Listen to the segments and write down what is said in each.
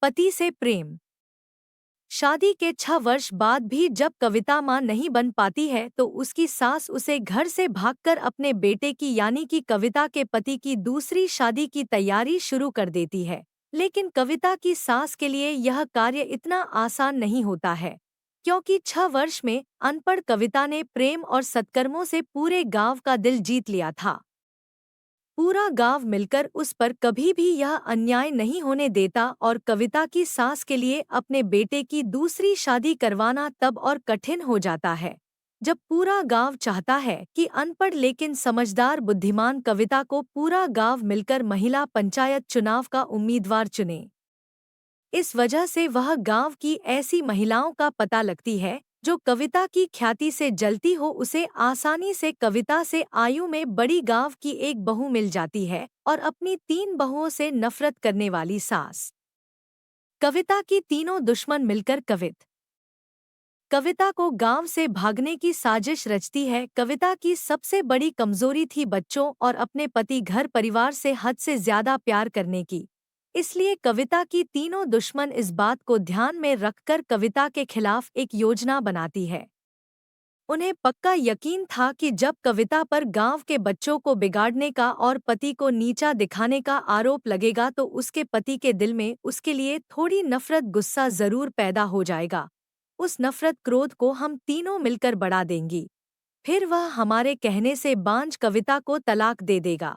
पति से प्रेम। शादी के 6 वर्ष बाद भी जब कविता मां नहीं बन पाती है तो उसकी सास उसे घर से भागकर अपने बेटे की यानी कि कविता के पति की दूसरी शादी की तैयारी शुरू कर देती है। लेकिन कविता की सास के लिए यह कार्य इतना आसान नहीं होता है, क्योंकि 6 वर्ष में अनपढ़ कविता ने प्रेम और सत्कर्मों से पूरे गांव का दिल जीत लिया था। पूरा गांव मिलकर उस पर कभी भी यह अन्याय नहीं होने देता और कविता की सास के लिए अपने बेटे की दूसरी शादी करवाना तब और कठिन हो जाता है जब पूरा गांव चाहता है कि अनपढ़ लेकिन समझदार बुद्धिमान कविता को पूरा गांव मिलकर महिला पंचायत चुनाव का उम्मीदवार चुने। इस वजह से वह गांव की ऐसी महिलाओं का पता लगती है जो कविता की ख्याति से जलती हो। उसे आसानी से कविता से आयु में बड़ी गांव की एक बहू मिल जाती है और अपनी 3 बहुओं से नफरत करने वाली सास। कविता की तीनों दुश्मन मिलकर कविता को गांव से भागने की साजिश रचती है। कविता की सबसे बड़ी कमजोरी थी बच्चों और अपने पति घर परिवार से हद से ज्यादा प्यार करने की। इसलिए कविता की तीनों दुश्मन इस बात को ध्यान में रखकर कविता के खिलाफ एक योजना बनाती है। उन्हें पक्का यकीन था कि जब कविता पर गांव के बच्चों को बिगाड़ने का और पति को नीचा दिखाने का आरोप लगेगा तो उसके पति के दिल में उसके लिए थोड़ी नफरत गुस्सा जरूर पैदा हो जाएगा। उस नफरत क्रोध को हम तीनों मिलकर बढ़ा देंगी। फिर वह हमारे कहने से बांझ कविता को तलाक दे देगा।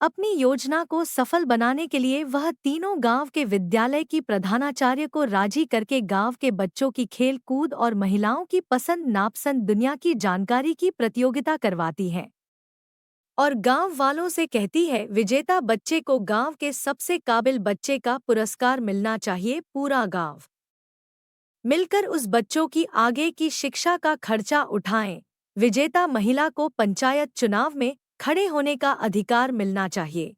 अपनी योजना को सफल बनाने के लिए वह तीनों गांव के विद्यालय की प्रधानाचार्य को राजी करके गांव के बच्चों की खेल कूद और महिलाओं की पसंद नापसंद दुनिया की जानकारी की प्रतियोगिता करवाती है और गांव वालों से कहती है विजेता बच्चे को गांव के सबसे काबिल बच्चे का पुरस्कार मिलना चाहिए। पूरा गांव मिलकर उस बच्चों की आगे की शिक्षा का खर्चा उठाएं। विजेता महिला को पंचायत चुनाव में खड़े होने का अधिकार मिलना चाहिए।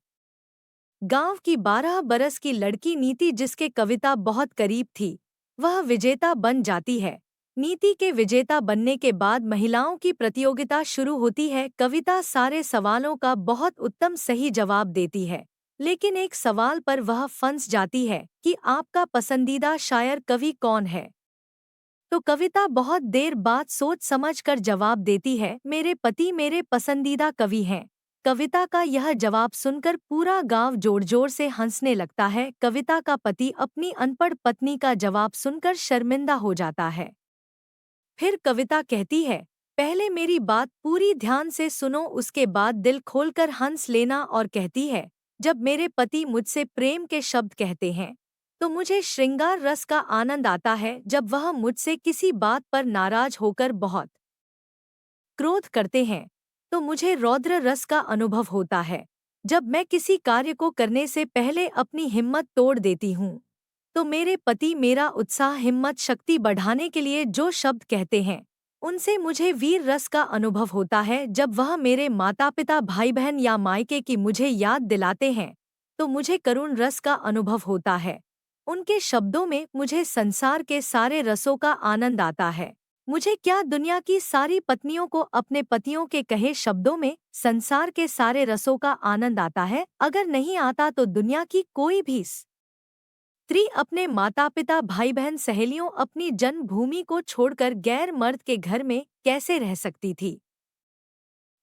गांव की 12 बरस की लड़की नीति जिसके कविता बहुत करीब थी, वह विजेता बन जाती है। नीति के विजेता बनने के बाद महिलाओं की प्रतियोगिता शुरू होती है। कविता सारे सवालों का बहुत उत्तम सही जवाब देती है, लेकिन एक सवाल पर वह फंस जाती है कि आपका पसंदीदा शायर कवि कौन है। तो कविता बहुत देर बाद सोच समझ कर जवाब देती है, मेरे पति मेरे पसंदीदा कवि हैं। कविता का यह जवाब सुनकर पूरा गांव जोर जोर से हंसने लगता है। कविता का पति अपनी अनपढ़ पत्नी का जवाब सुनकर शर्मिंदा हो जाता है। फिर कविता कहती है, पहले मेरी बात पूरी ध्यान से सुनो, उसके बाद दिल खोलकर हंस लेना। और कहती है, जब मेरे पति मुझसे प्रेम के शब्द कहते हैं तो मुझे श्रृंगार रस का आनंद आता है। जब वह मुझसे किसी बात पर नाराज होकर बहुत क्रोध करते हैं तो मुझे रौद्र रस का अनुभव होता है। जब मैं किसी कार्य को करने से पहले अपनी हिम्मत तोड़ देती हूँ तो मेरे पति मेरा उत्साह हिम्मत शक्ति बढ़ाने के लिए जो शब्द कहते हैं उनसे मुझे वीर रस का अनुभव होता है। जब वह मेरे माता पिता भाई बहन या मायके की मुझे याद दिलाते हैं तो मुझे करुण रस का अनुभव होता है। उनके शब्दों में मुझे संसार के सारे रसों का आनंद आता है। मुझे क्या दुनिया की सारी पत्नियों को अपने पतियों के कहे शब्दों में संसार के सारे रसों का आनंद आता है? अगर नहीं आता तो दुनिया की कोई भी स्त्री अपने माता पिता भाई बहन सहेलियों अपनी जन्मभूमि को छोड़कर गैर मर्द के घर में कैसे रह सकती थी?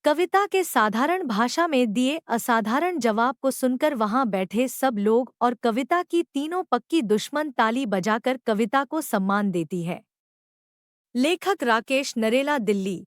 कविता के साधारण भाषा में दिए असाधारण जवाब को सुनकर वहां बैठे सब लोग और कविता की तीनों पक्की दुश्मन ताली बजाकर कविता को सम्मान देती है। लेखक राकेश नरेला, दिल्ली।